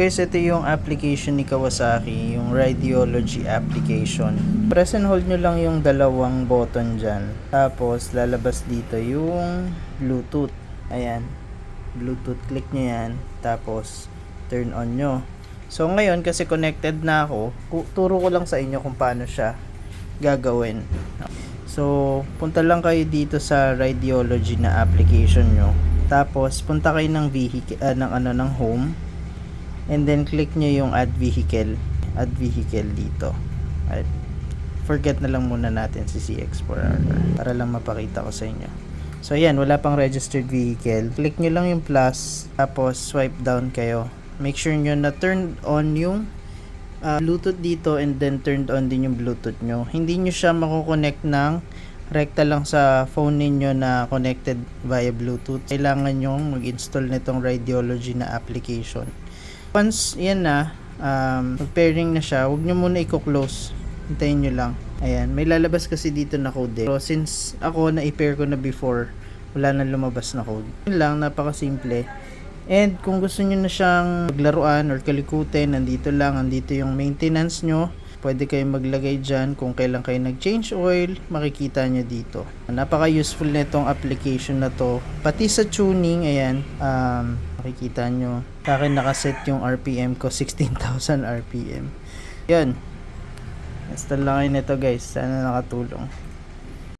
Guys, ito yung application ni Kawasaki, yung Radiology application. Press and hold nyo lang yung dalawang button dyan. Tapos, lalabas dito yung Bluetooth. Ayan. Bluetooth, click nyo yan. Tapos, turn on nyo. So, ngayon, kasi connected na ako, turo ko lang sa inyo kung paano siya gagawin. So, punta lang kayo dito sa Radiology na application nyo. Tapos, punta kayo ng vehicle, ng home. And then click nyo yung add vehicle dito. At forget na lang muna natin si CX4R para lang mapakita ko sa inyo. So ayan, wala pang registered vehicle. Click nyo lang yung plus, tapos swipe down kayo. Make sure nyo na turned on yung Bluetooth dito, and then turned on din yung Bluetooth nyo. Hindi nyo siya makukonect ng rekta lang sa phone ninyo na connected via Bluetooth. Kailangan nyo mag-install nitong Radiology na application. Once yan na, pairing na siya, huwag nyo muna i-close. Hintayin nyo lang. Ayan, may lalabas kasi dito na code. So, since ako na-i-pair ko na before, wala na lumabas na code. Yun lang, napaka-simple. And kung gusto nyo na siyang maglaruan or kalikutin, nandito yung maintenance nyo. Pwede kayong maglagay dyan kung kailan kayo nag-change oil, makikita nyo dito. Napaka-useful na itong application na to. Pati sa tuning, ayan, makikita nyo. Sa akin nakaset yung RPM ko, 16,000 RPM. Yun. Install lang kayo nito guys. Sana nakatulong.